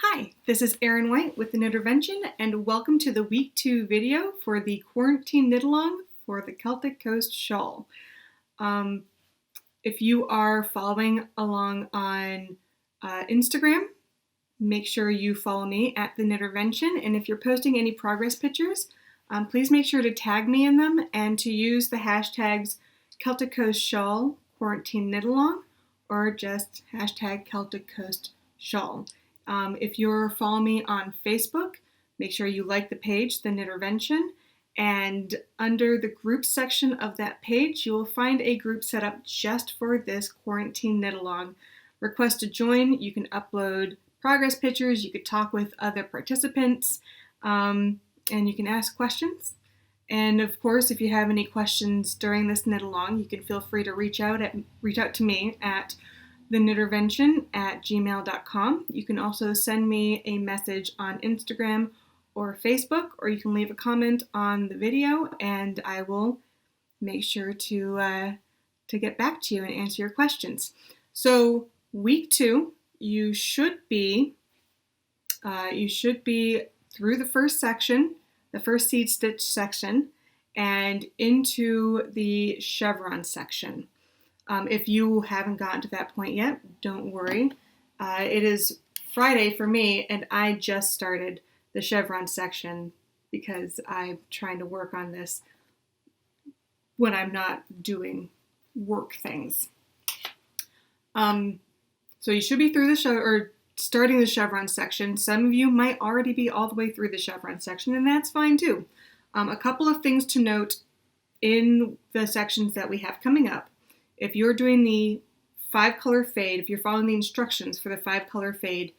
Hi, this is Erin White with the Knittervention, and welcome to the week 2 video for the quarantine knit along for the Celtic Coast shawl. If you are following along on Instagram, make sure you follow me at the Knittervention, and if you're posting any progress pictures, please make sure to tag me in them and to use the hashtags Celtic Coast shawl quarantine knit along or just hashtag Celtic Coast shawl. If you're following me on Facebook, make sure you like the page, The Knittervention, and under the group section of that page, you will find a group set up just for this quarantine knit along. Request to join, you can upload progress pictures, you could talk with other participants, and you can ask questions. And of course, if you have any questions during this knit along, you can feel free to reach out to me at theknittervention@gmail.com. You can also send me a message on Instagram or Facebook, or you can leave a comment on the video, and I will make sure to get back to you and answer your questions. So week 2, you should be through the first section, the first seed stitch section, and into the chevron section. If you haven't gotten to that point yet, don't worry. It is Friday for me, and I just started the chevron section because I'm trying to work on this when I'm not doing work things. So you should be through starting the chevron section. Some of you might already be all the way through the chevron section, and that's fine too. A couple of things to note in the sections that we have coming up. If you're doing the 5-color fade, if you're following the instructions for the 5-color fade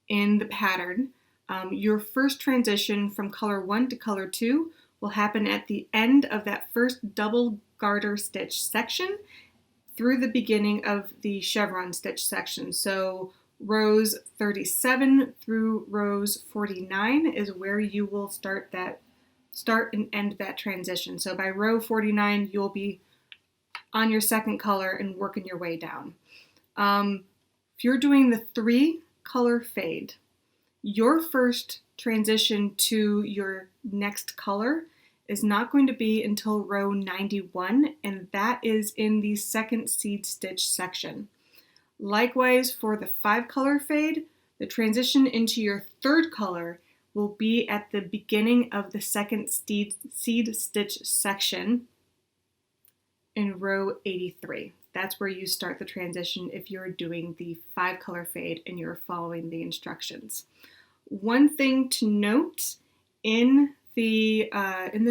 in the pattern, your first transition from color 1 to color 2 will happen at the end of that first double garter stitch section through the beginning of the chevron stitch section. So rows 37 through rows 49 is where you will start and end that transition. So by row 49, you'll be on your second color and working your way down. If you're doing the 3-color fade, your first transition to your next color is not going to be until row 91, and that is in the second seed stitch section. Likewise, for the 5-color fade, the transition into your third color will be at the beginning of the second seed stitch section in row 83. That's where you start the transition if you're doing the 5-color fade and you're following the instructions. One thing to note in the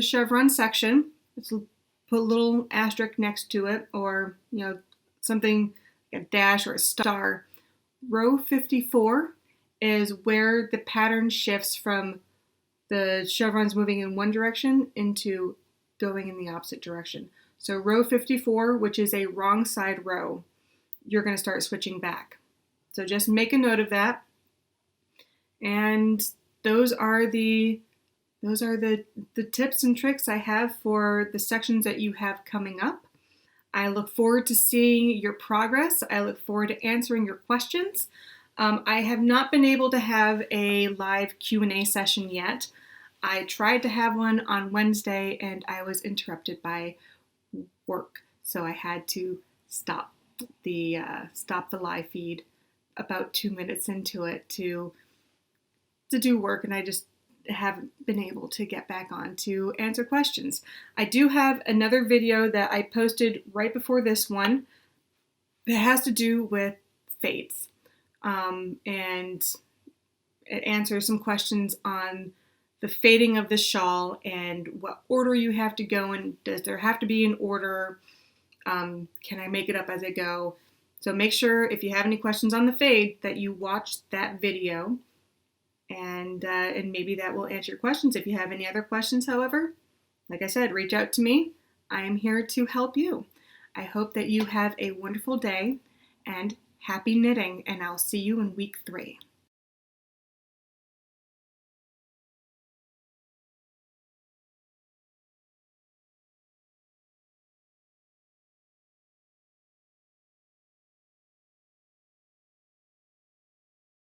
chevron section, let's put a little asterisk next to it, or something like a dash or a star. Row 54 is where the pattern shifts from the chevrons moving in one direction into going in the opposite direction. So row 54, which is a wrong side row, you're going to start switching back. So just make a note of that. And those are the tips and tricks I have for the sections that you have coming up. I look forward to seeing your progress. I look forward to answering your questions. I have not been able to have a live Q&A session yet. I tried to have one on Wednesday, and I was interrupted by work, so I had to stop the live feed about 2 minutes into it to do work, and I just haven't been able to get back on to answer questions. I do have another video that I posted right before this one that has to do with fades, and it answers some questions on the fading of the shawl and what order you have to go in. Does there have to be an order? Can I make it up as I go? So make sure if you have any questions on the fade that you watch that video, and maybe that will answer your questions. If you have any other questions, however, like I said, reach out to me. I am here to help you. I hope that you have a wonderful day and happy knitting, and I'll see you in week 3.